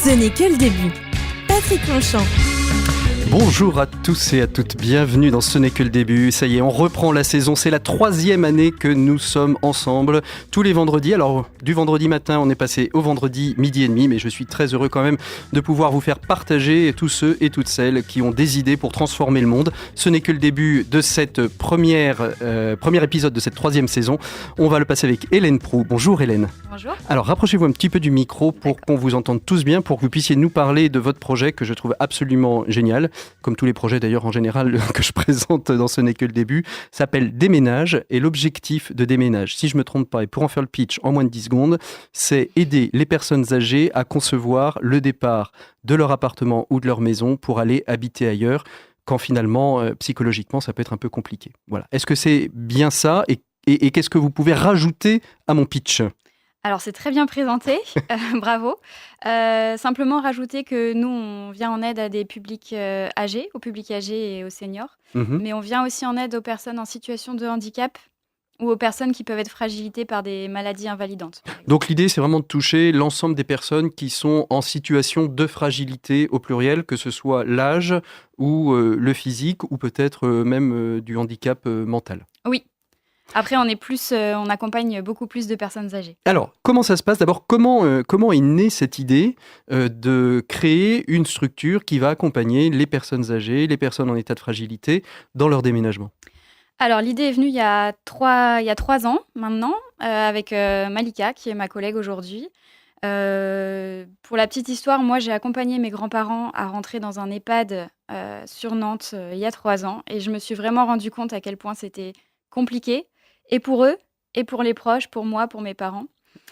Ce n'est que le début. Patrick Longchamp. Bonjour à tous et à toutes, bienvenue dans Ce n'est que le début. Ça y est, on reprend la saison, c'est la 3e année que nous sommes ensemble tous les vendredis. Alors du vendredi matin, on est passé au vendredi midi et demi, mais je suis très heureux quand même de pouvoir vous faire partager tous ceux et toutes celles qui ont des idées pour transformer le monde. Ce n'est que le début de cette premier épisode de cette 3e saison. On va le passer avec Hélène Proux. Bonjour Hélène. Bonjour. Alors rapprochez-vous un petit peu du micro pour qu'on vous entende tous bien, pour que vous puissiez nous parler de votre projet que je trouve absolument génial. Comme tous les projets d'ailleurs en général que je présente dans Ce n'est que le début, s'appelle Déménage, et l'objectif de Déménage, si je ne me trompe pas, et pour en faire le pitch en moins de 10 secondes, c'est aider les personnes âgées à concevoir le départ de leur appartement ou de leur maison pour aller habiter ailleurs, quand finalement, psychologiquement, ça peut être un peu compliqué. Voilà. Est-ce que c'est bien ça, et qu'est-ce que vous pouvez rajouter à mon pitch ? Alors, c'est très bien présenté, bravo. Simplement rajouter que nous, on vient en aide à des publics âgés, aux publics âgés et aux seniors. Mais on vient aussi en aide aux personnes en situation de handicap ou aux personnes qui peuvent être fragilisées par des maladies invalidantes. Donc l'idée, c'est vraiment de toucher l'ensemble des personnes qui sont en situation de fragilité au pluriel, que ce soit l'âge ou le physique ou peut-être même du handicap mental. Oui. Après, on accompagne beaucoup plus de personnes âgées. Alors, comment ça se passe ? D'abord, comment est née cette idée de créer une structure qui va accompagner les personnes âgées, les personnes en état de fragilité dans leur déménagement ? Alors, l'idée est venue il y a 3 ans maintenant, avec Malika, qui est ma collègue aujourd'hui. Pour la petite histoire, moi, j'ai accompagné mes grands-parents à rentrer dans un EHPAD sur Nantes il y a 3 ans. Et je me suis vraiment rendu compte à quel point c'était compliqué. Et pour eux, et pour les proches, pour moi, pour mes parents.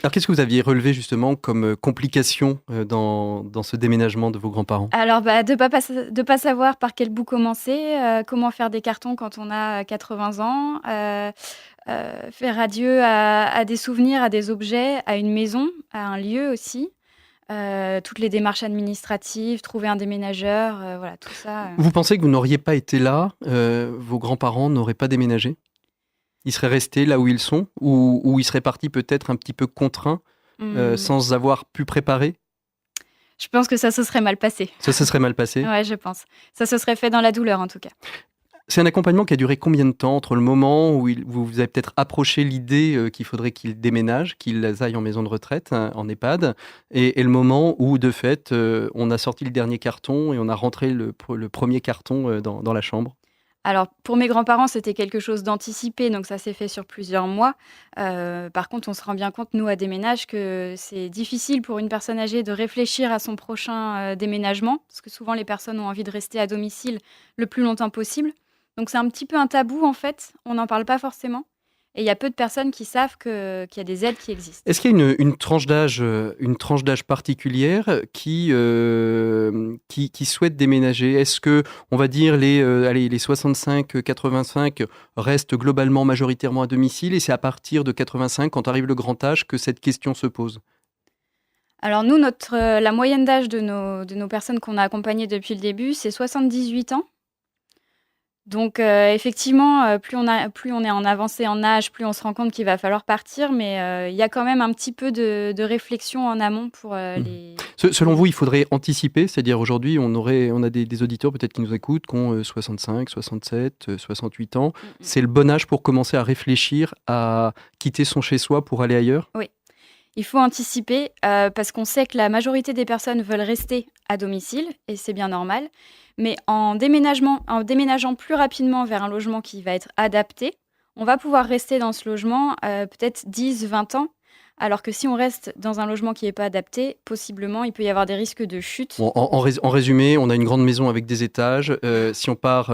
Alors, qu'est-ce que vous aviez relevé justement comme complication dans ce déménagement de vos grands-parents ? Alors, de pas savoir par quel bout commencer, comment faire des cartons quand on a 80 ans, faire adieu à des souvenirs, à des objets, à une maison, à un lieu aussi. Toutes les démarches administratives, trouver un déménageur, voilà, tout ça. Vous pensez que vous n'auriez pas été là, vos grands-parents n'auraient pas déménagé ? Ils seraient restés là où ils sont, ou ils seraient partis peut-être un petit peu contraints, sans avoir pu préparer ? Je pense que ça se serait mal passé. Ça se serait mal passé ? Ouais, je pense. Ça se serait fait dans la douleur, en tout cas. C'est un accompagnement qui a duré combien de temps entre le moment où vous avez peut-être approché l'idée qu'il faudrait qu'ils déménagent, qu'ils aillent en maison de retraite, en EHPAD, et le moment où, de fait, on a sorti le dernier carton et on a rentré le premier carton dans la chambre ? Alors, pour mes grands-parents, c'était quelque chose d'anticipé, donc ça s'est fait sur plusieurs mois. Par contre, on se rend bien compte, nous, à Déménage, que c'est difficile pour une personne âgée de réfléchir à son prochain déménagement, parce que souvent, les personnes ont envie de rester à domicile le plus longtemps possible. Donc, c'est un petit peu un tabou, en fait. On n'en parle pas forcément. Et il y a peu de personnes qui savent qu'il y a des aides qui existent. Est-ce qu'il y a une tranche d'âge particulière qui souhaite déménager ? Est-ce que, on va dire, les 65-85 restent globalement majoritairement à domicile, et c'est à partir de 85, quand arrive le grand âge, que cette question se pose ? Alors nous, la moyenne d'âge de nos personnes qu'on a accompagnées depuis le début, c'est 78 ans. Donc effectivement, plus on est en avancée en âge, plus on se rend compte qu'il va falloir partir, mais il y a quand même un petit peu de réflexion en amont pour les... Selon vous, il faudrait anticiper, c'est-à-dire aujourd'hui, on a des auditeurs peut-être qui nous écoutent, qui ont 65, 67, 68 ans. C'est le bon âge pour commencer à réfléchir à quitter son chez-soi pour aller ailleurs ? Oui. Il faut anticiper parce qu'on sait que la majorité des personnes veulent rester à domicile, et c'est bien normal. Mais en déménageant plus rapidement vers un logement qui va être adapté, on va pouvoir rester dans ce logement peut-être 10, 20 ans. Alors que si on reste dans un logement qui n'est pas adapté, possiblement, il peut y avoir des risques de chute. Bon, en résumé, on a une grande maison avec des étages. Si on part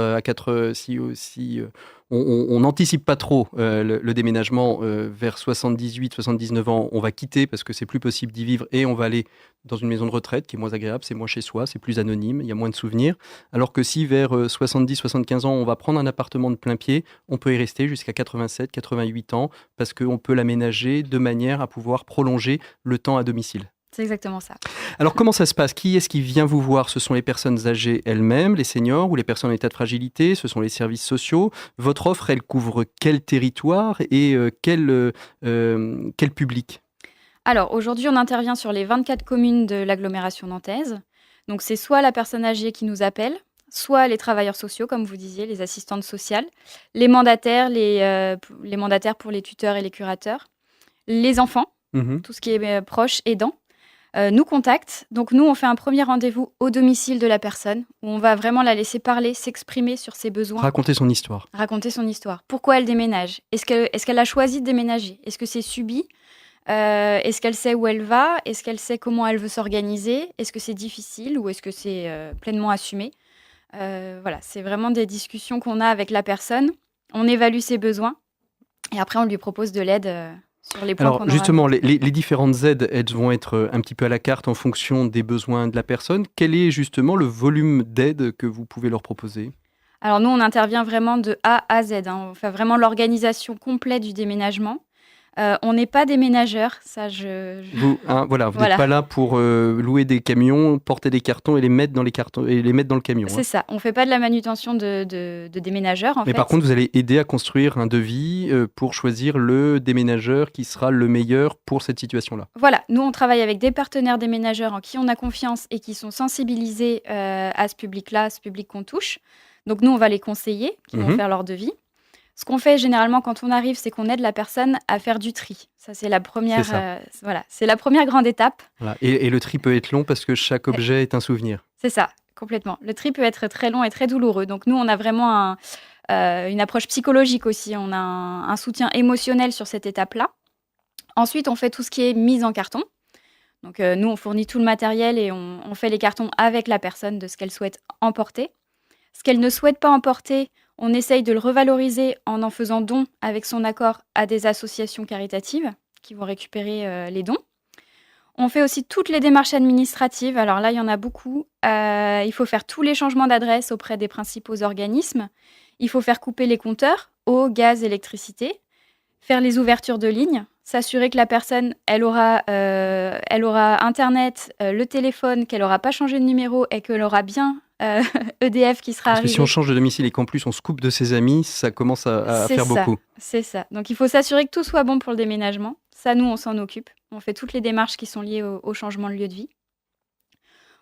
on n'anticipe pas trop le déménagement vers 78, 79 ans, on va quitter parce que c'est plus possible d'y vivre et on va aller dans une maison de retraite qui est moins agréable, c'est moins chez soi, c'est plus anonyme, il y a moins de souvenirs. Alors que si vers 70, 75 ans, on va prendre un appartement de plein pied, on peut y rester jusqu'à 87, 88 ans parce qu'on peut l'aménager de manière à pouvoir prolonger le temps à domicile. C'est exactement ça. Alors, comment ça se passe ? Qui est-ce qui vient vous voir ? Ce sont les personnes âgées elles-mêmes, les seniors ou les personnes en état de fragilité ? Ce sont les services sociaux ? Votre offre, elle couvre quel territoire et quel public ? Alors, aujourd'hui, on intervient sur les 24 communes de l'agglomération nantaise. Donc, c'est soit la personne âgée qui nous appelle, soit les travailleurs sociaux, comme vous disiez, les assistantes sociales, les mandataires, les mandataires pour les tuteurs et les curateurs, les enfants, tout ce qui est proche, aidant, nous contactent. Donc, nous, on fait un premier rendez-vous au domicile de la personne, où on va vraiment la laisser parler, s'exprimer sur ses besoins. Raconter son histoire. Raconter son histoire. Pourquoi elle déménage ? Est-ce qu'elle a choisi de déménager ? Est-ce que c'est subi ? Est-ce qu'elle sait où elle va ? Est-ce qu'elle sait comment elle veut s'organiser ? Est-ce que c'est difficile ou est-ce que c'est pleinement assumé ? Voilà, c'est vraiment des discussions qu'on a avec la personne. On évalue ses besoins et après on lui propose de l'aide sur les points qu'on Alors aura. justement, les différentes aides, elles vont être un petit peu à la carte en fonction des besoins de la personne. Quel est justement le volume d'aide que vous pouvez leur proposer ? Alors nous, on intervient vraiment de A à Z. On fait vraiment l'organisation complète du déménagement. On n'est pas des ménageurs, ça Vous n'êtes pas là pour louer des camions, porter des cartons et les mettre dans le camion. C'est ça, on ne fait pas de la manutention de déménageurs en fait. Mais par contre, vous allez aider à construire un devis pour choisir le déménageur qui sera le meilleur pour cette situation-là. Voilà, nous on travaille avec des partenaires déménageurs en qui on a confiance et qui sont sensibilisés à ce public-là, ce public qu'on touche. Donc nous, on va les conseiller, qui vont faire leur devis. Ce qu'on fait généralement quand on arrive, c'est qu'on aide la personne à faire du tri. Ça, c'est la première, c'est la première grande étape. Voilà. Et le tri peut être long parce que chaque objet est un souvenir. C'est ça, complètement. Le tri peut être très long et très douloureux. Donc nous, on a vraiment une approche psychologique aussi. On a un soutien émotionnel sur cette étape-là. Ensuite, on fait tout ce qui est mise en carton. Donc nous, on fournit tout le matériel et on fait les cartons avec la personne de ce qu'elle souhaite emporter. Ce qu'elle ne souhaite pas emporter, on essaye de le revaloriser en faisant don avec son accord à des associations caritatives qui vont récupérer les dons. On fait aussi toutes les démarches administratives. Alors là, il y en a beaucoup. Il faut faire tous les changements d'adresse auprès des principaux organismes. Il faut faire couper les compteurs, eau, gaz, électricité. Faire les ouvertures de lignes. S'assurer que la personne, elle aura Internet, le téléphone, qu'elle n'aura pas changé de numéro et qu'elle aura bien EDF qui sera arrivé. Parce que si on change de domicile et qu'en plus on se coupe de ses amis, ça commence à faire beaucoup. C'est ça. Donc il faut s'assurer que tout soit bon pour le déménagement. Ça, nous, on s'en occupe. On fait toutes les démarches qui sont liées au changement de lieu de vie.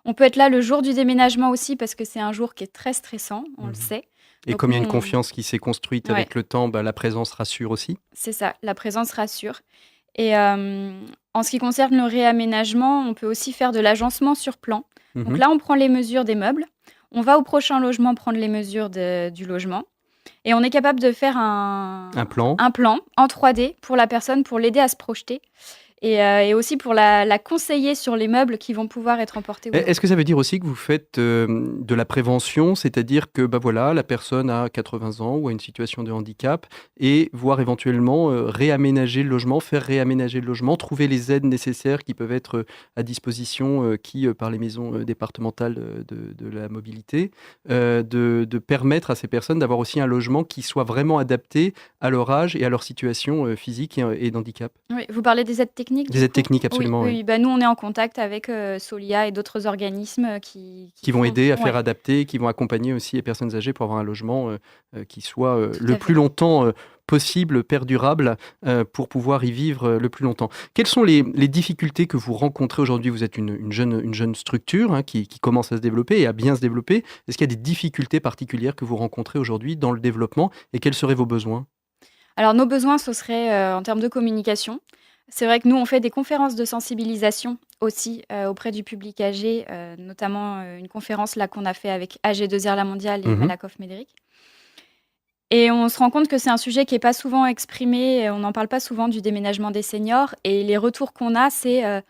On peut être là le jour du déménagement aussi parce que c'est un jour qui est très stressant, on le sait. Et comme il y a une confiance qui s'est construite avec le temps, la présence rassure aussi. C'est ça, la présence rassure. Et en ce qui concerne le réaménagement, on peut aussi faire de l'agencement sur plan. Donc là, on prend les mesures des meubles. On va au prochain logement prendre les mesures du logement. Et on est capable de faire un plan en 3D pour la personne, pour l'aider à se projeter. Et aussi pour la conseiller sur les meubles qui vont pouvoir être emportés. Est-ce que ça veut dire aussi que vous faites de la prévention, c'est-à-dire que la personne a 80 ans ou a une situation de handicap et voir éventuellement réaménager le logement, faire réaménager le logement, trouver les aides nécessaires qui peuvent être à disposition par les maisons départementales de la mobilité, de permettre à ces personnes d'avoir aussi un logement qui soit vraiment adapté à leur âge et à leur situation physique et d'handicap. Oui, vous parlez des aides techniques. Des aides techniques, absolument. Oui. Nous, on est en contact avec Solia et d'autres organismes qui vont aider à faire adapter, qui vont accompagner aussi les personnes âgées pour avoir un logement qui soit le plus longtemps possible, perdurable, pour pouvoir y vivre le plus longtemps. Quelles sont les difficultés que vous rencontrez aujourd'hui ? Vous êtes une jeune structure qui commence à se développer et à bien se développer. Est-ce qu'il y a des difficultés particulières que vous rencontrez aujourd'hui dans le développement et quels seraient vos besoins ? Alors, nos besoins, ce serait en termes de communication. C'est vrai que nous, on fait des conférences de sensibilisation aussi auprès du public âgé, notamment une conférence là qu'on a fait avec AG2R La Mondiale et Malakoff Médéric. Et on se rend compte que c'est un sujet qui n'est pas souvent exprimé, on n'en parle pas souvent du déménagement des seniors. Et les retours qu'on a, c'est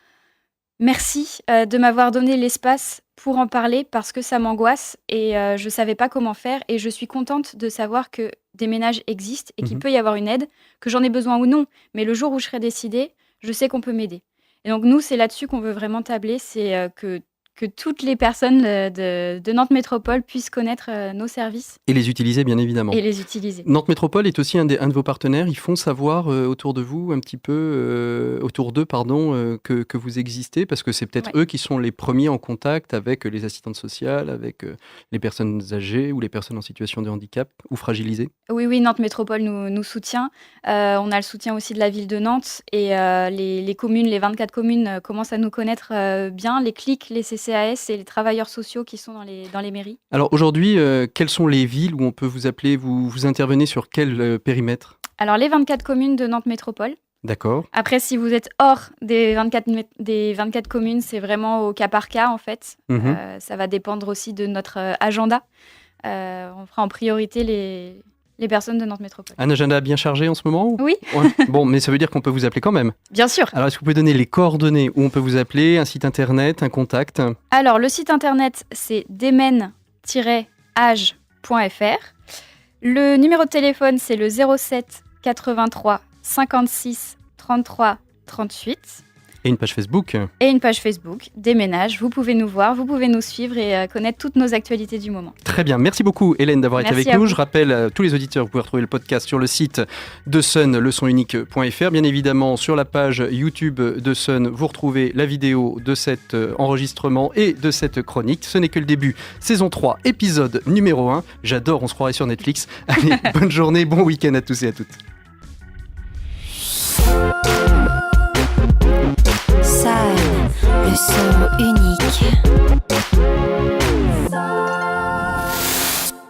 merci de m'avoir donné l'espace pour en parler parce que ça m'angoisse et je ne savais pas comment faire. Et je suis contente de savoir que des ménages existent et qu'il peut y avoir une aide, que j'en ai besoin ou non. Mais le jour où je serai décidée, je sais qu'on peut m'aider. Et donc nous, c'est là-dessus qu'on veut vraiment tabler, c'est que que toutes les personnes de Nantes Métropole puissent connaître nos services. Et les utiliser, bien évidemment. Et les utiliser. Nantes Métropole est aussi un de vos partenaires. Ils font savoir autour de vous, un petit peu, autour d'eux, que vous existez, parce que c'est peut-être eux qui sont les premiers en contact avec les assistantes sociales, avec les personnes âgées ou les personnes en situation de handicap ou fragilisées. Oui, Nantes Métropole nous soutient. On a le soutien aussi de la ville de Nantes et les communes, les 24 communes commencent à nous connaître bien, les CLIC, les CCAS et les travailleurs sociaux qui sont dans les mairies. Alors aujourd'hui, quelles sont les villes où on peut vous appeler, vous intervenez sur quel périmètre ? Alors les 24 communes de Nantes Métropole. D'accord. Après, si vous êtes hors des 24 communes, c'est vraiment au cas par cas en fait. Ça va dépendre aussi de notre agenda. On fera en priorité les personnes de Nantes Métropole. Un agenda bien chargé en ce moment ? Oui. Ouais. Bon, mais ça veut dire qu'on peut vous appeler quand même ? Bien sûr. Alors, est-ce que vous pouvez donner les coordonnées où on peut vous appeler, un site internet, un contact ? Alors, le site internet, c'est demen-age.fr. Le numéro de téléphone, c'est le 07 83 56 33 38. Et une page Facebook. Et une page Facebook, Déménage. Vous pouvez nous voir, vous pouvez nous suivre et connaître toutes nos actualités du moment. Très bien. Merci beaucoup, Hélène, d'avoir été avec nous. Je rappelle à tous les auditeurs, vous pouvez retrouver le podcast sur le site de Sun, lesonunique.fr. Bien évidemment, sur la page YouTube de Sun, vous retrouvez la vidéo de cet enregistrement et de cette chronique. Ce n'est que le début. Saison 3, épisode numéro 1. J'adore, on se croirait sur Netflix. Allez, bonne journée, bon week-end à tous et à toutes. Sun, le son unique.